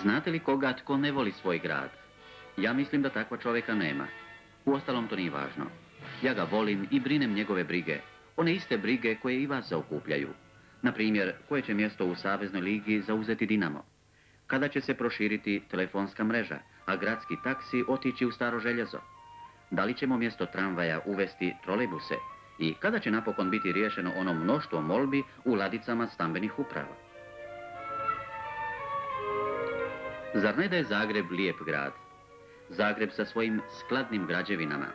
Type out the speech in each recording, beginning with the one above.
Znate li koga tko ne voli svoj grad? Ja mislim da takva čovjeka nema. Uostalom to nije važno. Ja ga volim i brinem njegove brige. One iste brige koje i vas zaokupljaju. Na primjer, koje će mjesto u Saveznoj ligi zauzeti Dinamo? Kada će se proširiti telefonska mreža, a gradski taksi otići u staro željezo? Da li ćemo mjesto tramvaja uvesti trolejbuse? I kada će napokon biti riješeno ono mnoštvo molbi u ladicama stambenih uprava? Zar ne da je Zagreb lijep grad? Zagreb sa svojim skladnim građevinama,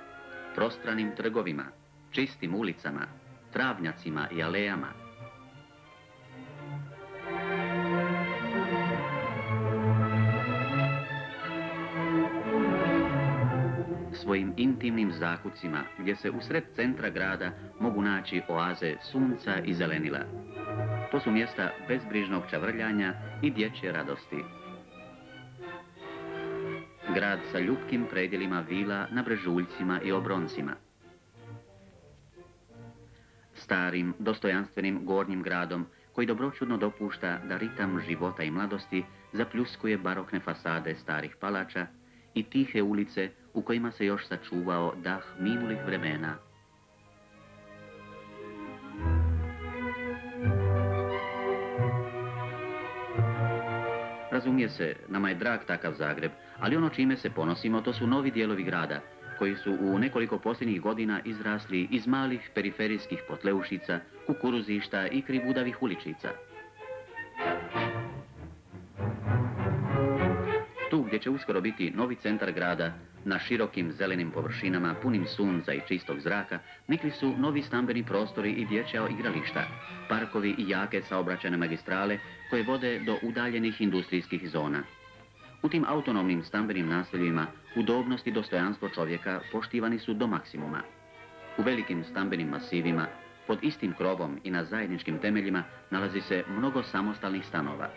prostranim trgovima, čistim ulicama, travnjacima i alejama. Svojim intimnim zakucima, gdje se usred centra grada mogu naći oaze sunca i zelenila. To su mjesta bezbrižnog čavrljanja i dječje radosti. Grad sa ljupkim predjelima vila na brežuljcima i obroncima. Starim, dostojanstvenim gornjim gradom, koji dobroćudno dopušta da ritam života i mladosti zapljuskuje barokne fasade starih palača i tihe ulice u kojima se još sačuvao dah minulih vremena. Razumije se, nama je drag takav Zagreb, ali ono čime se ponosimo to su novi dijelovi grada, koji su u nekoliko posljednjih godina izrasli iz malih periferijskih potleušica, kukuruzišta i krivudavih uličica. Tu gdje će uskoro biti novi centar grada, na širokim zelenim površinama, punim sunca i čistog zraka, nikli su novi stambeni prostori i dječja igrališta, parkovi i jake saobraćajne magistrale koje vode do udaljenih industrijskih zona. U tim autonomnim stambenim naseljima udobnost i dostojanstvo čovjeka poštivani su do maksimuma. U velikim stambenim masivima, pod istim krovom i na zajedničkim temeljima, nalazi se mnogo samostalnih stanova.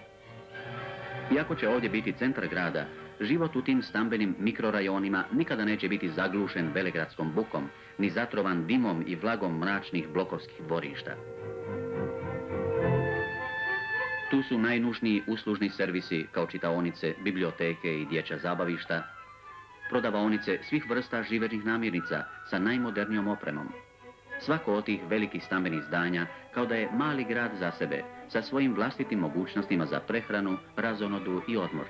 Iako će ovdje biti centar grada, život u tim stambenim mikrorajonima nikada neće biti zaglušen velegradskom bukom, ni zatrovan dimom i vlagom mračnih blokovskih dvorišta. Tu su najnužniji uslužni servisi kao čitaonice, biblioteke i dječja zabavišta, prodavaonice svih vrsta živežnih namirnica sa najmodernijom opremom. Svako od tih velikih stambenih zdanja kao da je mali grad za sebe, sa svojim vlastitim mogućnostima za prehranu, razonodu i odmor.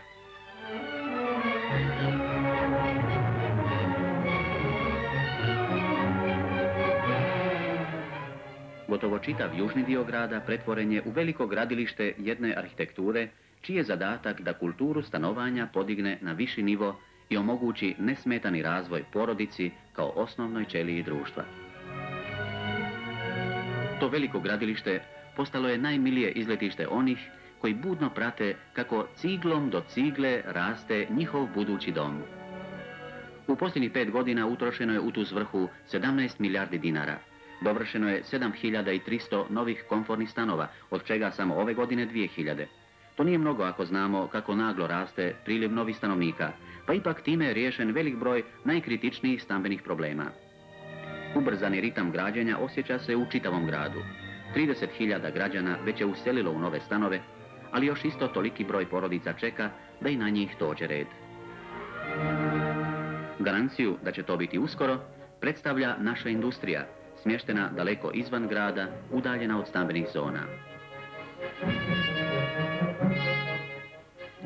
Gotovo čitav južni dio grada pretvoren je u veliko gradilište jedne arhitekture, čiji je zadatak da kulturu stanovanja podigne na viši nivo i omogući nesmetani razvoj porodici kao osnovnoj ćeliji društva. To veliko gradilište postalo je najmilije izletište onih koji budno prate kako ciglom do cigle raste njihov budući dom. U posljednjih 5 godina utrošeno je u tu svrhu 17 milijardi dinara. Dovršeno je 7300 novih komfornih stanova, od čega samo ove godine 2000. To nije mnogo ako znamo kako naglo raste priliv novih stanovnika, pa ipak time je riješen velik broj najkritičnijih stambenih problema. Ubrzani ritam građenja osjeća se u čitavom gradu. 30.000 građana već je uselilo u nove stanove, ali još isto toliki broj porodica čeka da i na njih dođe red. Garanciju da će to biti uskoro predstavlja naša industrija, smještena daleko izvan grada, udaljena od stambenih zona.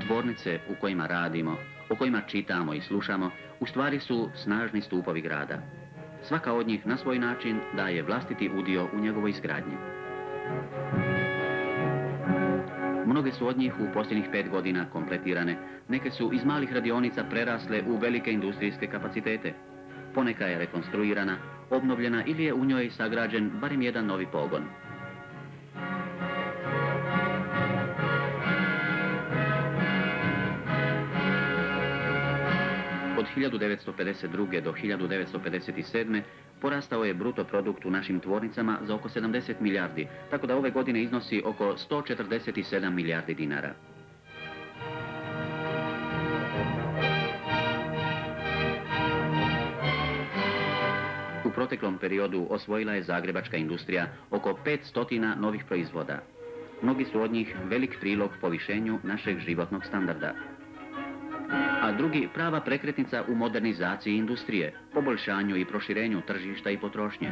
Tvornice u kojima radimo, o kojima čitamo i slušamo, u stvari su snažni stupovi grada. Svaka od njih na svoj način daje vlastiti udio u njegovoj izgradnji. Mnoge su od njih u posljednjih 5 godina kompletirane, neke su iz malih radionica prerasle u velike industrijske kapacitete. Poneka je rekonstruirana, obnovljena ili je u njoj sagrađen barem jedan novi pogon. Od 1952. do 1957. porastao je bruto produkt u našim tvornicama za oko 70 milijardi, tako da ove godine iznosi oko 147 milijardi dinara. U proteklom periodu osvojila je zagrebačka industrija oko 500 novih proizvoda. Mnogi su od njih velik prilog povišenju našeg životnog standarda. a drugi prava prekretnica u modernizaciji industrije, poboljšanju i proširenju tržišta i potrošnje.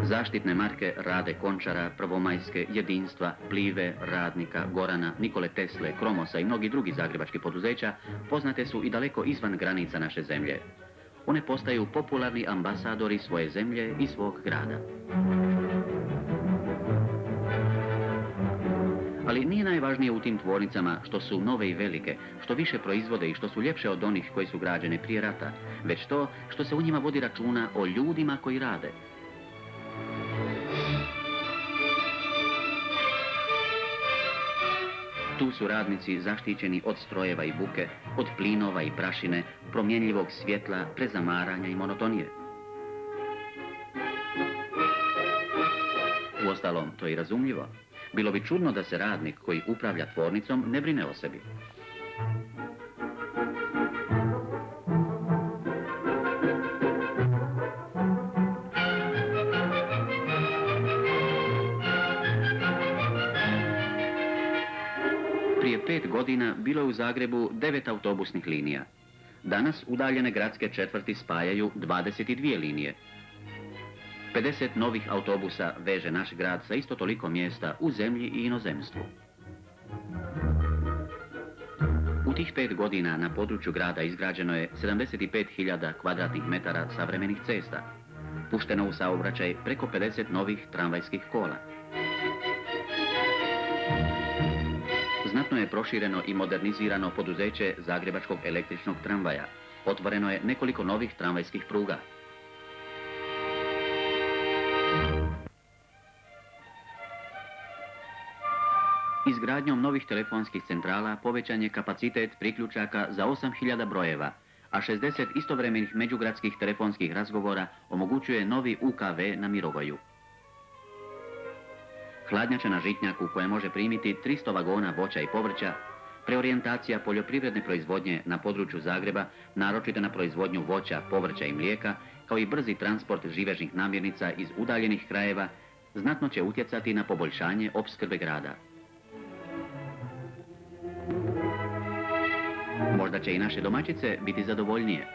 Zaštitne marke Rade Končara, Prvomajske, Jedinstva, Plive, Radnika, Gorana, Nikole Tesle, Kromosa i mnogi drugi zagrebački poduzeća poznate su i daleko izvan granica naše zemlje. One postaju popularni ambasadori svoje zemlje i svog grada. Ali nije najvažnije u tim tvornicama što su nove i velike, što više proizvode i što su ljepše od onih koji su građene prije rata, već to što se u njima vodi računa o ljudima koji rade. Tu su radnici zaštićeni od strojeva i buke, od plinova i prašine, promjenjivog svjetla, prezamaranja i monotonije. Uostalom, to je i razumljivo. Bilo bi čudno da se radnik koji upravlja tvornicom ne brine o sebi. Prije 5 godina bilo je u Zagrebu 9 autobusnih linija. Danas udaljene gradske četvrti spajaju 22 linije. 50 novih autobusa veže naš grad sa isto toliko mjesta u zemlji i inozemstvu. U tih 5 godina na području grada izgrađeno je 75.000 kvadratnih metara savremenih cesta. Pušteno u saobraćaj preko 50 novih tramvajskih kola. Znatno je prošireno i modernizirano poduzeće Zagrebačkog električnog tramvaja. Otvoreno je nekoliko novih tramvajskih pruga. Izgradnjom novih telefonskih centrala povećan je kapacitet priključaka za 8.000 brojeva, a 60 istovremenih međugradskih telefonskih razgovora omogućuje novi UKV na Mirogoju. Hladnjača na Žitnjaku koja može primiti 300 vagona voća i povrća, preorijentacija poljoprivredne proizvodnje na području Zagreba, naročito na proizvodnju voća, povrća i mlijeka, kao i brzi transport živežnih namirnica iz udaljenih krajeva, znatno će utjecati na poboljšanje opskrbe grada. Možda će i naše domaćice biti zadovoljnije.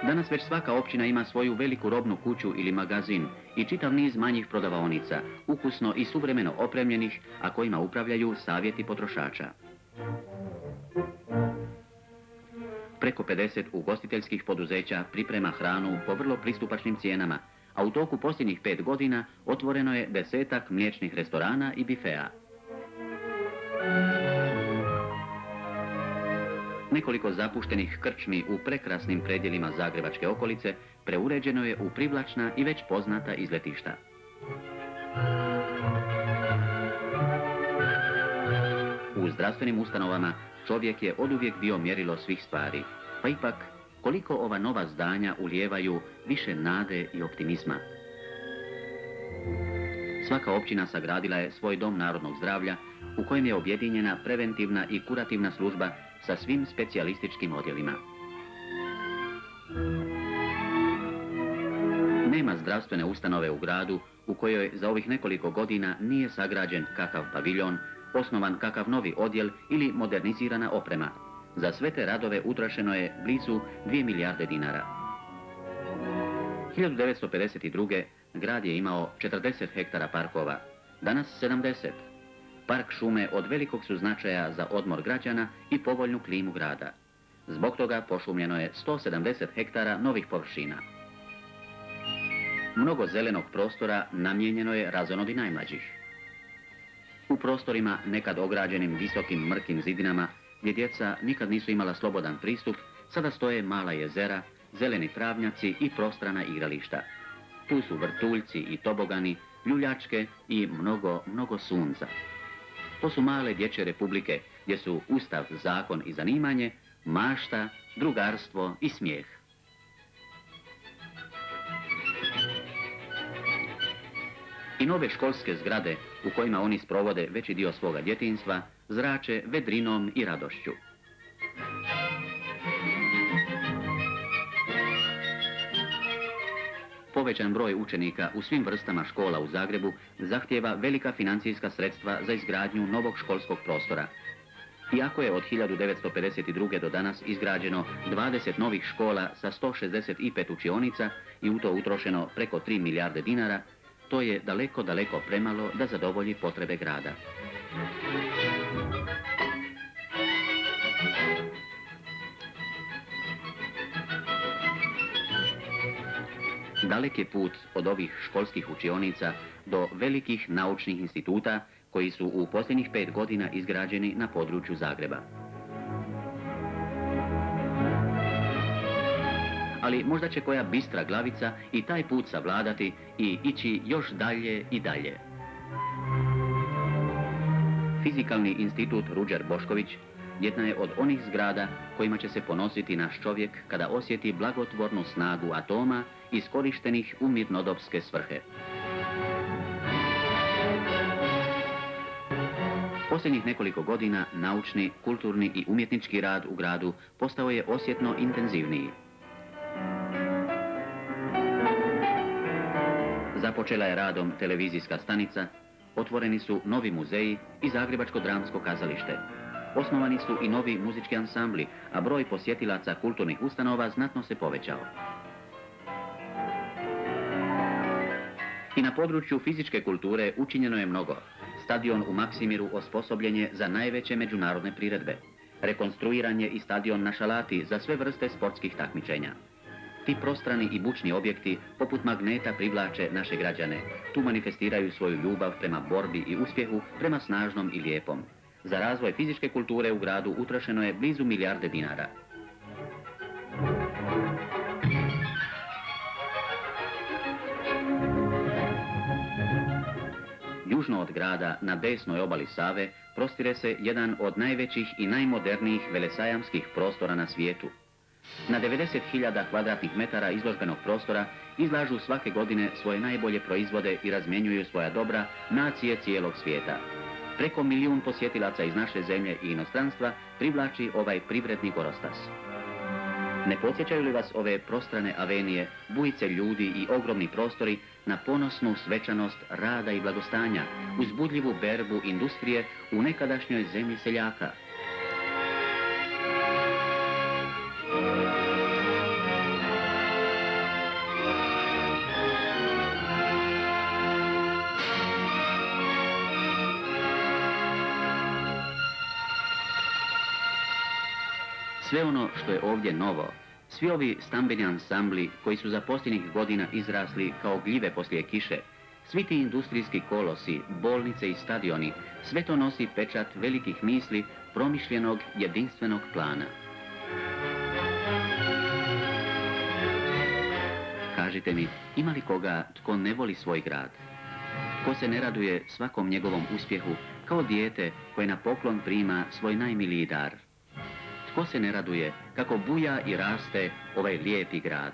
Danas već svaka općina ima svoju veliku robnu kuću ili magazin i čitav niz manjih prodavaonica, ukusno i suvremeno opremljenih, a kojima upravljaju savjeti potrošača. Preko 50 ugostiteljskih poduzeća priprema hranu po vrlo pristupačnim cijenama, a u toku posljednjih 5 godina otvoreno je 10-ak mliječnih restorana i bifea. Nekoliko zapuštenih krčmi u prekrasnim predjelima zagrebačke okolice preuređeno je u privlačna i već poznata izletišta. U zdravstvenim ustanovama čovjek je oduvijek bio mjerilo svih stvari, pa ipak koliko ova nova zdanja ulijevaju više nade i optimizma. Svaka općina sagradila je svoj dom narodnog zdravlja u kojem je objedinjena preventivna i kurativna služba sa svim specijalističkim odjelima. Nema zdravstvene ustanove u gradu u kojoj za ovih nekoliko godina nije sagrađen kakav paviljon, osnovan kakav novi odjel ili modernizirana oprema. Za sve te radove utrošeno je blizu 2 milijarde dinara. 1952. grad je imao 40 hektara parkova, danas 70. Park šume od velikog su značaja za odmor građana i povoljnu klimu grada. Zbog toga pošumljeno je 170 hektara novih površina. Mnogo zelenog prostora namijenjeno je razonodi najmlađih. U prostorima nekad ograđenim visokim mrkim zidinama, gdje djeca nikad nisu imala slobodan pristup, sada stoje mala jezera, zeleni travnjaci i prostrana igrališta. Tu su vrtuljci i tobogani, ljuljačke i mnogo sunca. To su male dječje republike gdje su ustav, zakon i zanimanje, mašta, drugarstvo i smijeh. I nove školske zgrade u kojima oni sprovode veći dio svoga djetinjstva zrače vedrinom i radošću. Po povećan broj učenika u svim vrstama škola u Zagrebu zahtijeva velika financijska sredstva za izgradnju novog školskog prostora. Iako je od 1952. do danas izgrađeno 20 novih škola sa 165 učionica i u to utrošeno preko 3 milijarde dinara, to je daleko, daleko premalo da zadovolji potrebe grada. Dalek je put od ovih školskih učionica do velikih naučnih instituta koji su u posljednjih 5 godina izgrađeni na području Zagreba. Ali možda će koja bistra glavica i taj put savladati i ići još dalje i dalje. Fizikalni institut Ruđer Bošković jedna je od onih zgrada kojima će se ponositi naš čovjek kada osjeti blagotvornu snagu atoma iskorištenih u mirnodopske svrhe. Posljednjih nekoliko godina naučni, kulturni i umjetnički rad u gradu postao je osjetno intenzivniji. Započela je radom televizijska stanica, otvoreni su novi muzeji i Zagrebačko dramsko kazalište. Osnovani su i novi muzički ansambli, a broj posjetilaca kulturnih ustanova znatno se povećao. I na području fizičke kulture učinjeno je mnogo. Stadion u Maksimiru osposobljen je za najveće međunarodne priredbe. Rekonstruiran je i stadion na Šalati za sve vrste sportskih takmičenja. Ti prostrani i bučni objekti poput magneta privlače naše građane. Tu manifestiraju svoju ljubav prema borbi i uspjehu, prema snažnom i lijepom. Za razvoj fizičke kulture u gradu utrošeno je blizu milijarde dinara. Južno od grada, na desnoj obali Save, prostire se jedan od najvećih i najmodernijih velesajamskih prostora na svijetu. Na 90.000 kvadratnih metara izložbenog prostora izlažu svake godine svoje najbolje proizvode i razmjenjuju svoja dobra nacije cijelog svijeta. Preko 1 milijun posjetilaca iz naše zemlje i inostranstva privlači ovaj privredni gorostas. Ne podsjećaju li vas ove prostrane avenije, bujice ljudi i ogromni prostori na ponosnu svečanost rada i blagostanja, uzbudljivu berbu industrije u nekadašnjoj zemlji seljaka? Sve ono što je ovdje novo, svi ovi stambeni ansambli koji su za posljednjih godina izrasli kao gljive poslije kiše, svi ti industrijski kolosi, bolnice i stadioni, sve to nosi pečat velikih misli, promišljenog jedinstvenog plana. Kažite mi, ima li koga tko ne voli svoj grad? Ko se ne raduje svakom njegovom uspjehu kao dijete koje na poklon prima svoj najmiliji dar? Tko se ne raduje kako buja i raste ovaj lijepi grad?